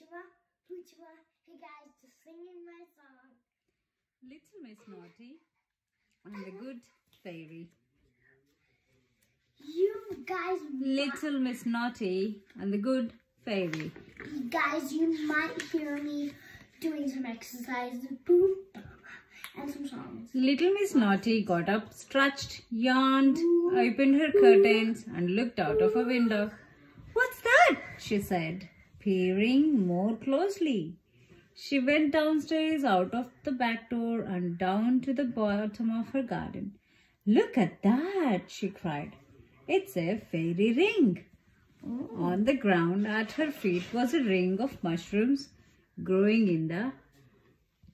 Poochma, Poochma. Hey guys, just singing my song. Little Miss Naughty and the Good Fairy. You guys, Little Miss Naughty and the Good Fairy. Guys, you might hear me doing some exercises, boom, and some songs. Little Miss Naughty got up, stretched, yawned, opened her curtains and looked out of a window. "What's that?" she said, peering more closely. She went downstairs out of the back door and down to the bottom of her garden. "Look at that!" she cried. "It's a fairy ring." On the ground at her feet was a ring of mushrooms growing in the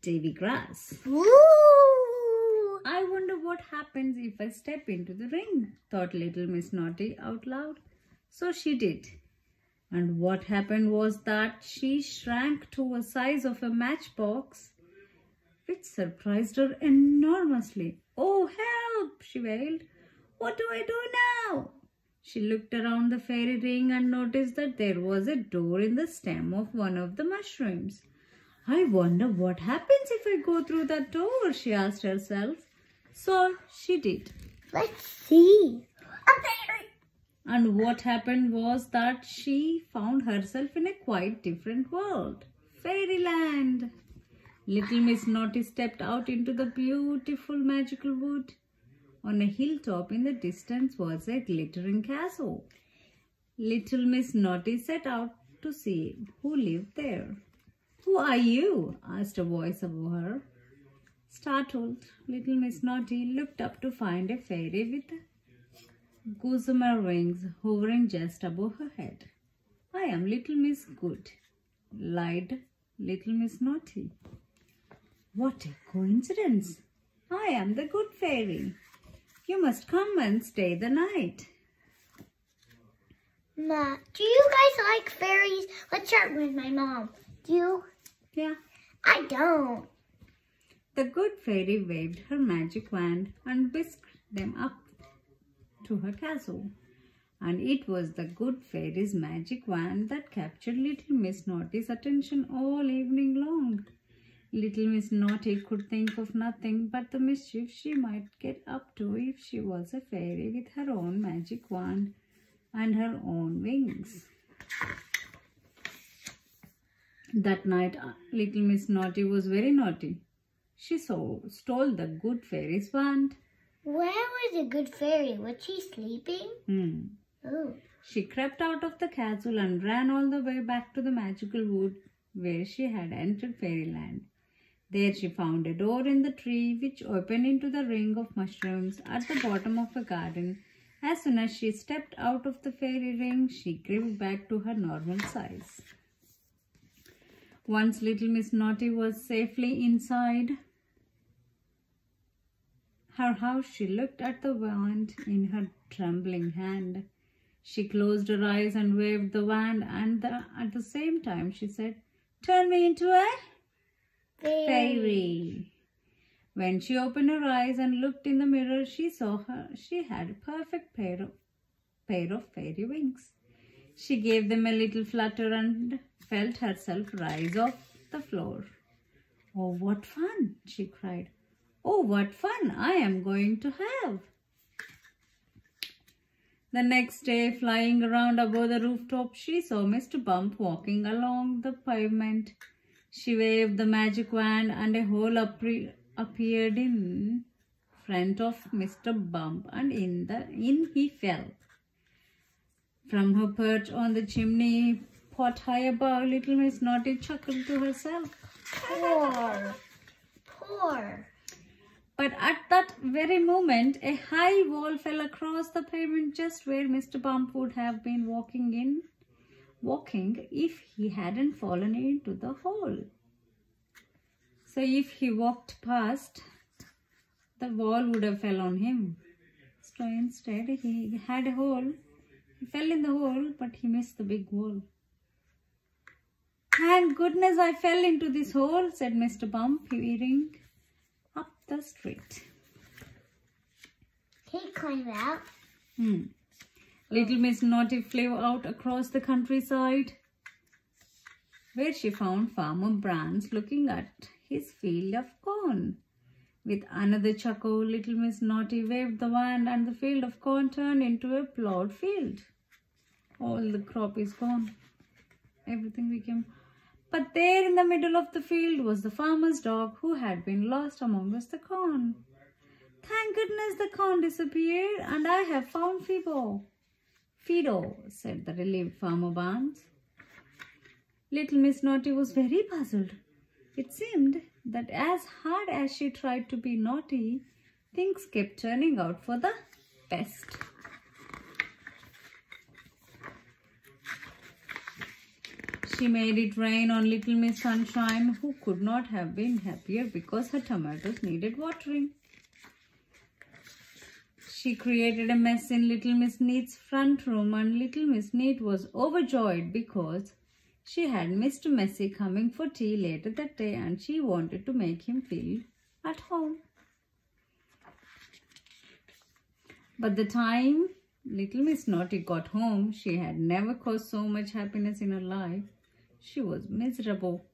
davy grass. Ooh! "I wonder what happens if I step into the ring," thought Little Miss Naughty out loud. So she did. And what happened was that she shrank to the size of a matchbox, which surprised her enormously. "Oh, help!" she wailed. "What do I do now?" She looked around the fairy ring and noticed that there was a door in the stem of one of the mushrooms. "I wonder what happens if I go through that door," she asked herself. So she did. Let's see. A fairy! And what happened was that she found herself in a quite different world. Fairyland! Little Miss Naughty stepped out into the beautiful magical wood. On a hilltop in the distance was a glittering castle. Little Miss Naughty set out to see who lived there. "Who are you?" asked a voice above her. Startled, Little Miss Naughty looked up to find a fairy with gossamer wings hovering just above her head. "I am Little Miss Good," lied Little Miss Naughty. "What a coincidence! I am the Good Fairy. You must come and stay the night." Ma, do you guys like fairies? Let's start with my mom. Do you? Yeah. I don't. The Good Fairy waved her magic wand and whisked them up to her castle. And it was the Good Fairy's magic wand that captured Little Miss Naughty's attention all evening long. Little Miss Naughty could think of nothing but the mischief she might get up to if she was a fairy with her own magic wand and her own wings. That night, Little Miss Naughty was very naughty. She stole the Good Fairy's wand. Where was the Good Fairy? Was she sleeping? Oh. She crept out of the castle and ran all the way back to the magical wood where she had entered Fairyland. There she found a door in the tree which opened into the ring of mushrooms at the bottom of the garden. As soon as she stepped out of the fairy ring, she grew back to her normal size. Once Little Miss Naughty was safely inside her house, she looked at the wand in her trembling hand. She closed her eyes and waved the wand, and at the same time she said, "Turn me into a fairy." When she opened her eyes and looked in the mirror, she saw she had a perfect pair of fairy wings. She gave them a little flutter and felt herself rise off the floor. "Oh, what fun!" she cried. "Oh, what fun I am going to have!" The next day, flying around above the rooftop, she saw Mr. Bump walking along the pavement. She waved the magic wand and a hole appeared in front of Mr. Bump, and in he fell. From her perch on the chimney pot high above, Little Miss Naughty chuckled to herself. Poor. But at that very moment, a high wall fell across the pavement just where Mr. Bump would have been walking if he hadn't fallen into the hole. So if he walked past, the wall would have fell on him. So instead, he had a hole. He fell in the hole, but he missed the big wall. "Thank goodness I fell into this hole," said Mr. Bump, peering up the street. Can you climb out? Little Miss Naughty flew out across the countryside. where she found Farmer Brands looking at his field of corn. With another chuckle, little Miss Naughty waved the wand and the field of corn turned into a plowed field. All the crop is gone. Everything became... But there in the middle of the field was the farmer's dog who had been lost amongst the corn. Thank goodness the corn disappeared and I have found Fido, said the relieved Farmer Barnes. Little Miss Naughty was very puzzled. It seemed that as hard as she tried to be naughty, things kept turning out for the best. She made it rain on Little Miss Sunshine, who could not have been happier because her tomatoes needed watering. She created a mess in Little Miss Neat's front room, and Little Miss Neat was overjoyed because she had Mr. Messy coming for tea later that day and she wanted to make him feel at home. But the time Little Miss Naughty got home, she had never caused so much happiness in her life. She was miserable.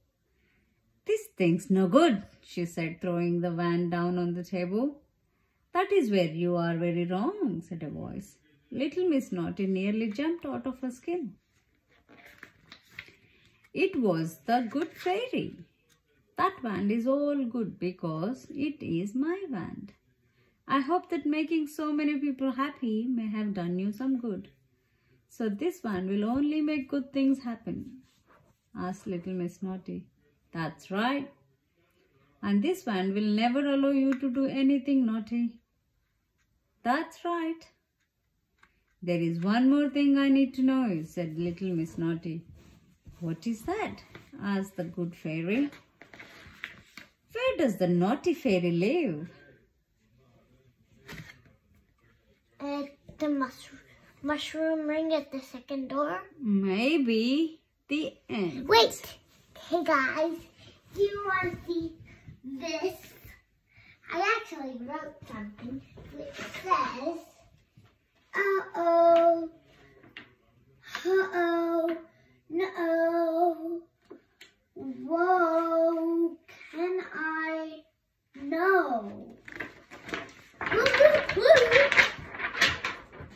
"This thing's no good," she said, throwing the wand down on the table. "That is where you are very wrong," said a voice. Little Miss Naughty nearly jumped out of her skin. It was the good fairy. "That wand is all good because it is my wand. I hope that making so many people happy may have done you some good. So this wand will only make good things happen," asked Little Miss Naughty. "That's right. And this wand will never allow you to do anything naughty." "That's right." "There is one more thing I need to know," said Little Miss Naughty. "What is that?" asked the good fairy. "Where does the naughty fairy live?" At the mushroom ring at the second door. Maybe. The end. Wait! Hey guys, do you want to see this? I actually wrote something which says, uh-oh, no.